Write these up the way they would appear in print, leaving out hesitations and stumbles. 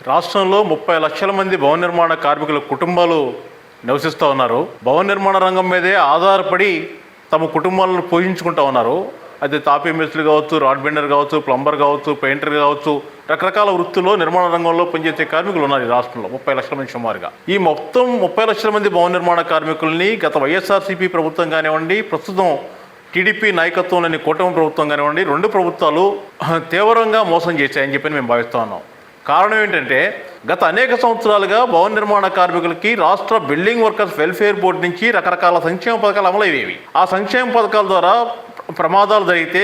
రాష్ట్రంలో 30 లక్షల మంది భవన నిర్మాణ కార్మికుల కుటుంబాలు నివసిస్తూ ఉన్నారు. భవన నిర్మాణ రంగం మీదే ఆధారపడి తమ కుటుంబాలను పోషించుకుంటూ ఉన్నారు. అది తాపీ మేస్త్రి కావచ్చు, రాడ్ బెండర్ కావచ్చు, ప్లంబర్ కావచ్చు, పెయింటర్ కావచ్చు, రకరకాల వృత్తుల్లో నిర్మాణ రంగంలో పనిచేసే కార్మికులు ఉన్నారు ఈ రాష్ట్రంలో 30 లక్షల మంది సుమారుగా. ఈ మొత్తం 30 లక్షల మంది భవన నిర్మాణ కార్మికుల్ని గత వైఎస్ఆర్సీపీ ప్రభుత్వం కానివ్వండి, ప్రస్తుతం టీడీపీ నాయకత్వంలోని కూటమి ప్రభుత్వం కానివ్వండి, రెండు ప్రభుత్వాలు తీవ్రంగా మోసం చేశాయని చెప్పి మేము భావిస్తూ ఉన్నాం. కారణం ఏంటంటే గత అనేక సంవత్సరాలుగా భవన నిర్మాణ కార్మికులకి రాష్ట్ర బిల్డింగ్ వర్కర్స్ వెల్ఫేర్ బోర్డు నుంచి రకరకాల సంక్షేమ పథకాలు అమలయ్యేవి. ఆ సంక్షేమ పథకాల ద్వారా ప్రమాదాలు జరిగితే,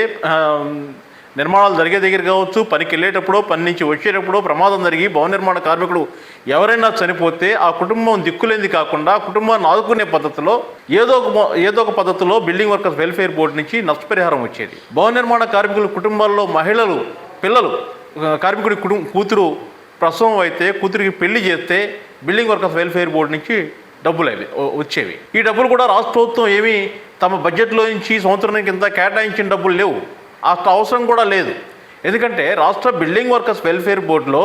నిర్మాణాలు జరిగే దగ్గర కావచ్చు, పనికి వెళ్ళేటప్పుడు, పని నుంచి వచ్చేటప్పుడు ప్రమాదం జరిగి భవన నిర్మాణ కార్మికుడు ఎవరైనా చనిపోతే ఆ కుటుంబం దిక్కులేంది కాకుండా కుటుంబాన్ని ఆదుకునే పద్ధతిలో ఏదో ఒక పద్ధతిలో బిల్డింగ్ వర్కర్స్ వెల్ఫేర్ బోర్డు నుంచి నష్టపరిహారం వచ్చేది. భవన నిర్మాణ కార్మికుల కుటుంబాల్లో మహిళలు, పిల్లలు, కార్మికుడి కూతురు ప్రసవం అయితే కూతురికి పెళ్లి చేస్తే బిల్డింగ్ వర్కర్స్ వెల్ఫేర్ బోర్డు నుంచి డబ్బులు వచ్చేవి. ఈ డబ్బులు కూడా రాష్ట్ర ప్రభుత్వం ఏమీ తమ బడ్జెట్లో నుంచి సంవత్సరం కింద కేటాయించిన డబ్బులు లేవు. అసలు అవసరం కూడా లేదు. ఎందుకంటే రాష్ట్ర బిల్డింగ్ వర్కర్స్ వెల్ఫేర్ బోర్డులో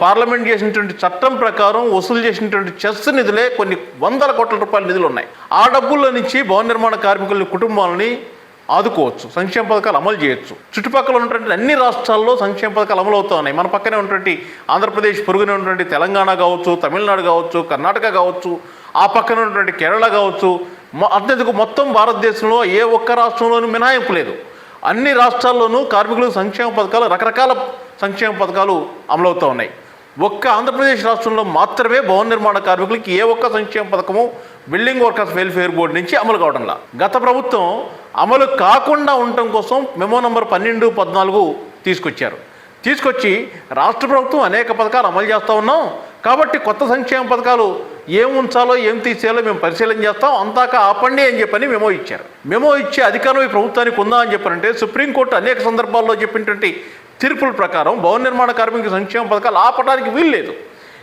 పార్లమెంట్ చేసినటువంటి చట్టం ప్రకారం వసూలు చేసినటువంటి చెస్ నిధులే కొన్ని వందల కోట్ల రూపాయల నిధులు ఉన్నాయి. ఆ డబ్బుల్లో నుంచి భవన నిర్మాణ కార్మికుల కుటుంబాలని ఆదుకోవచ్చు, సంక్షేమ పథకాలు అమలు చేయొచ్చు. చుట్టుపక్కల ఉన్నటువంటి అన్ని రాష్ట్రాల్లో సంక్షేమ పథకాలు అమలు అవుతూ ఉన్నాయి. మన పక్కనే ఉన్నటువంటి ఆంధ్రప్రదేశ్, పొరుగునే ఉన్నటువంటి తెలంగాణ కావచ్చు, తమిళనాడు కావచ్చు, కర్ణాటక కావచ్చు, ఆ పక్కన ఉన్నటువంటి కేరళ కావచ్చు, అంతేందుకు మొత్తం భారతదేశంలో ఏ ఒక్క రాష్ట్రంలోనూ మినహాయింపు లేదు. అన్ని రాష్ట్రాల్లోనూ కార్మికులకు సంక్షేమ పథకాలు, రకరకాల సంక్షేమ పథకాలు అమలవుతూ ఉన్నాయి. ఒక్క ఆంధ్రప్రదేశ్ రాష్ట్రంలో మాత్రమే భవన నిర్మాణ కార్మికులకి ఏ ఒక్క సంక్షేమ పథకము బిల్డింగ్ వర్కర్స్ వెల్ఫేర్ బోర్డు నుంచి అమలు కావడంలా. గత ప్రభుత్వం అమలు కాకుండా ఉండటం కోసం మెమో నంబర్ 12, 14 తీసుకొచ్చి రాష్ట్ర ప్రభుత్వం అనేక పథకాలు అమలు చేస్తూ ఉన్నాం కాబట్టి కొత్త సంక్షేమ పథకాలు ఏం ఉంచాలో ఏం తీసేయాలో మేము పరిశీలన చేస్తాం, అంతాక ఆపండి అని చెప్పని మెమో ఇచ్చారు. మెమో ఇచ్చి అధికారం ఈ ప్రభుత్వానికి ఉందా అని చెప్పారంటే సుప్రీంకోర్టు అనేక సందర్భాల్లో చెప్పినటువంటి తీర్పుల ప్రకారం భవన నిర్మాణ కార్మికుల సంక్షేమ పథకాలు ఆపడానికి వీలు లేదు.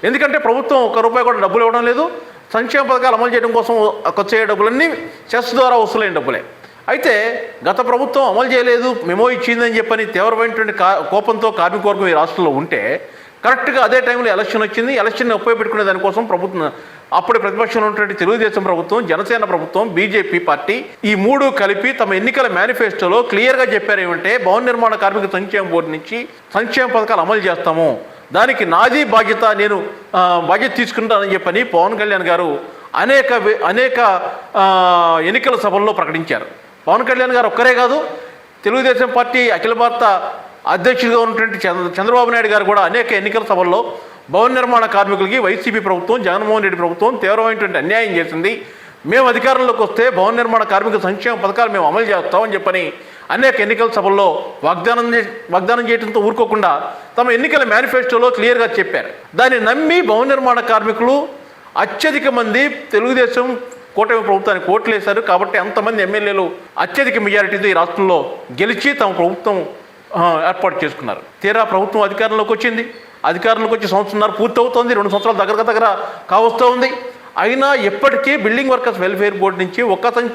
ఎందుకంటే ప్రభుత్వం ₹1 కూడా డబ్బులు ఇవ్వడం లేదు. సంక్షేమ పథకాలు అమలు చేయడం కోసం ఖర్చు అయ్యే డబ్బులన్నీ చెస్ ద్వారా వసూలైన డబ్బులే. అయితే గత ప్రభుత్వం అమలు చేయలేదు, మెమో ఇచ్చిందని చెప్పని తీవ్రమైనటువంటి కోపంతో కార్మిక వర్గం ఈ రాష్ట్రంలో ఉంటే కరెక్ట్గా అదే టైంలో ఎలక్షన్ వచ్చింది. ఎలక్షన్ని ఉపయోగపెట్టుకునే దానికోసం ప్రభుత్వం, అప్పుడు ప్రతిపక్షంలో ఉన్నటువంటి తెలుగుదేశం ప్రభుత్వం, జనసేన ప్రభుత్వం, బీజేపీ పార్టీ ఈ మూడు కలిపి తమ ఎన్నికల మేనిఫెస్టోలో క్లియర్గా చెప్పారు ఏమంటే భవన నిర్మాణ కార్మిక సంక్షేమ బోర్డు నుంచి సంక్షేమ పథకాలు అమలు చేస్తాము, దానికి నాది బాధ్యత, నేను బాధ్యత తీసుకుంటానని చెప్పని పవన్ కళ్యాణ్ గారు అనేక ఎన్నికల సభల్లో ప్రకటించారు. పవన్ కళ్యాణ్ గారు ఒక్కరే కాదు, తెలుగుదేశం పార్టీ అఖిల భారత అధ్యక్షుడిగా ఉన్నటువంటి చంద్రబాబు నాయుడు గారు కూడా అనేక ఎన్నికల సభల్లో భవన నిర్మాణ కార్మికులకి వైసీపీ ప్రభుత్వం, జగన్మోహన్ రెడ్డి ప్రభుత్వం తీవ్రమైనటువంటి అన్యాయం చేసింది, మేము అధికారంలోకి వస్తే భవన నిర్మాణ కార్మిక సంక్షేమ పథకాలు మేము అమలు చేస్తామని చెప్పని అనేక ఎన్నికల సభల్లో వాగ్దానం చేయడంతో ఊరుకోకుండా తమ ఎన్నికల మేనిఫెస్టోలో క్లియర్గా చెప్పారు. దాన్ని నమ్మి భవన నిర్మాణ కార్మికులు అత్యధిక మంది తెలుగుదేశం కూటమి ప్రభుత్వానికి ఓట్లు వేశారు. కాబట్టి అంతమంది ఎమ్మెల్యేలు అత్యధిక మెజారిటీతో ఈ రాష్ట్రంలో గెలిచి తమ ప్రభుత్వం ఏర్పాటు చేసుకున్నారు. తీరా ప్రభుత్వం అధికారంలోకి వచ్చింది. అధికారంలోకి వచ్చి సంవత్సరంన్నర పూర్తవుతోంది, 2 సంవత్సరాల దగ్గర కావస్తూ ఉంది. అయినా ఎప్పటికీ బిల్డింగ్ వర్కర్స్ వెల్ఫేర్ బోర్డు నుంచి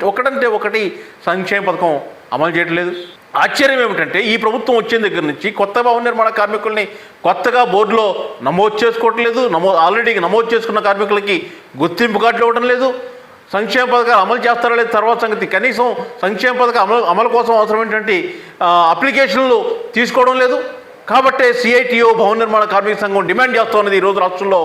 ఒకటంటే ఒకటి సంక్షేమ పథకం అమలు చేయట్లేదు. ఆశ్చర్యం ఏమిటంటే ఈ ప్రభుత్వం వచ్చిన దగ్గర నుంచి కొత్త భవన నిర్మాణ కార్మికుల్ని కొత్తగా బోర్డులో నమోదు చేసుకోవట్లేదు. ఆల్రెడీ నమోదు చేసుకున్న కార్మికులకి గుర్తింపు కార్డులు ఇవ్వడం లేదు. సంక్షేమ పథకాలు అమలు చేస్తారో లేదు తర్వాత సంగతి. కనీసం సంక్షేమ పథకం అమలు కోసం అవసరమైనటువంటి అప్లికేషన్లు తీసుకోవడం లేదు. కాబట్టే సిఐటియు భవన నిర్మాణ కార్మిక సంఘం డిమాండ్ చేస్తున్నది ఈరోజు రాష్ట్రంలో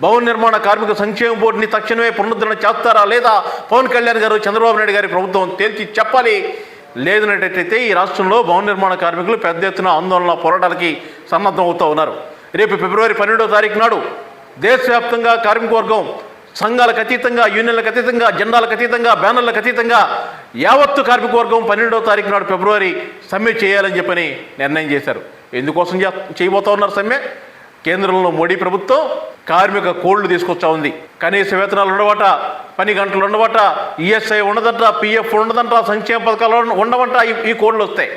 భవన నిర్మాణ కార్మిక సంక్షేమ బోర్డుని తక్షణమే పునరుద్ధరణ చేస్తారా లేదా పవన్ కళ్యాణ్ గారు, చంద్రబాబు నాయుడు గారి ప్రభుత్వం తేల్చి చెప్పాలి. లేదనేటట్టయితే ఈ రాష్ట్రంలో భవన నిర్మాణ కార్మికులు పెద్ద ఎత్తున ఆందోళన పోరాటాలకి సన్నద్ధం అవుతూ ఉన్నారు. రేపు ఫిబ్రవరి 12వ తారీఖు నాడు దేశవ్యాప్తంగా కార్మిక వర్గం సంఘాలకు అతీతంగా, యూనియన్లకు అతీతంగా, జెండాలకు అతీతంగా, బ్యానర్లకు అతీతంగా యావత్తు కార్మిక వర్గం 12వ తారీఖు నాడు ఫిబ్రవరి సమ్మె చేయాలని చెప్పని నిర్ణయం చేశారు. ఎందుకోసం చేయబోతా ఉన్నారు సమ్మె? కేంద్రంలో మోడీ ప్రభుత్వం కార్మిక కోడ్లు తీసుకొచ్చా ఉంది. కనీస వేతనాలు ఉండవట, పని గంటలు ఉండవట, ఈఎస్ఐ ఉండదంట, పిఎఫ్ ఉండదంట, సంక్షేమ పథకాలు ఉండవంట. ఈ కోడ్లు వస్తాయి.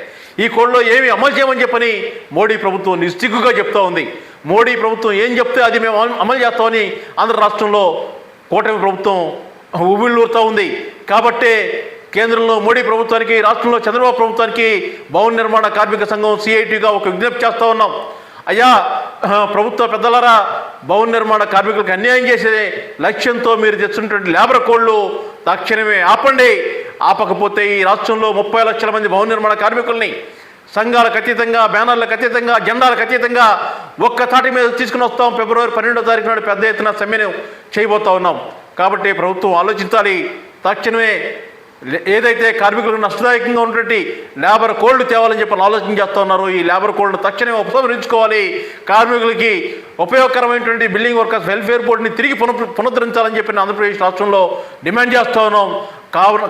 ఈ కోడ్లో ఏమి అమలు చేయమని చెప్పని మోడీ ప్రభుత్వం నిస్సిగ్గుగా చెప్తా ఉంది. మోడీ ప్రభుత్వం ఏం చెప్తే అది మేము అమలు చేస్తామని ఆంధ్ర రాష్ట్రంలో కూటమి ప్రభుత్వం ఉవ్విళ్ళూరుతూ ఉంది. కాబట్టే కేంద్రంలో మోడీ ప్రభుత్వానికి, రాష్ట్రంలో చంద్రబాబు ప్రభుత్వానికి భవన నిర్మాణ కార్మిక సంఘం సిఐటిగా ఒక విజ్ఞప్తి చేస్తూ ఉన్నాం. అయ్యా ప్రభుత్వ పెద్దలరా, భవన నిర్మాణ కార్మికులకు అన్యాయం చేసే లక్ష్యంతో మీరు తెచ్చున్నటువంటి లేబర్ కోడ్లు తక్షణమే ఆపండి. ఆపకపోతే ఈ రాష్ట్రంలో 30 లక్షల మంది భవన నిర్మాణ కార్మికుల్ని సంఘాలకు అతీతంగా, బ్యానర్లకు అతీతంగా, జెండాలకు అతీతంగా ఒక్క తాటి మీద తీసుకుని వస్తాం. ఫిబ్రవరి 12వ తారీఖు నాడు పెద్ద ఎత్తున సమ్మెను చేయబోతా ఉన్నాం. కాబట్టి ప్రభుత్వం ఆలోచించాలి. తక్షణమే ఏదైతే కార్మికులకు నష్టదాయకంగా ఉన్నటువంటి లేబర్ కోడ్లు తేవాలని చెప్పి ఆలోచన చేస్తూ ఉన్నారు. ఈ లేబర్ కోడ్ను తక్షణమే ఉపసంహరించుకోవాలి. కార్మికులకి ఉపయోగకరమైనటువంటి బిల్డింగ్ వర్కర్స్ వెల్ఫేర్ బోర్డుని తిరిగి పునరుద్ధరించాలని చెప్పి ఆంధ్రప్రదేశ్ రాష్ట్రంలో డిమాండ్ చేస్తూ ఉన్నాం.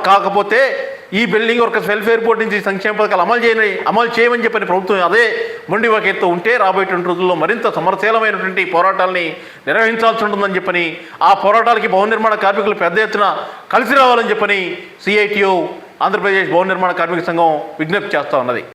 కాకపోతే ఈ బిల్డింగ్ వర్కర్స్ వెల్ఫేర్ బోర్డు నుంచి సంక్షేమ పథకాలు అమలు చేయమని చెప్పని ప్రభుత్వం అదే మొండి వాకేతో ఉంటే రాబోయేటువంటి రోజుల్లో మరింత సమరశీలమైనటువంటి పోరాటాలని నిర్వహించాల్సి ఉంటుందని చెప్పని, ఆ పోరాటాలకి భవన నిర్మాణ కార్మికులు పెద్ద ఎత్తున కలిసి రావాలని చెప్పని CITU ఆంధ్రప్రదేశ్ భవన నిర్మాణ కార్మిక సంఘం విజ్ఞప్తి చేస్తూ ఉన్నది.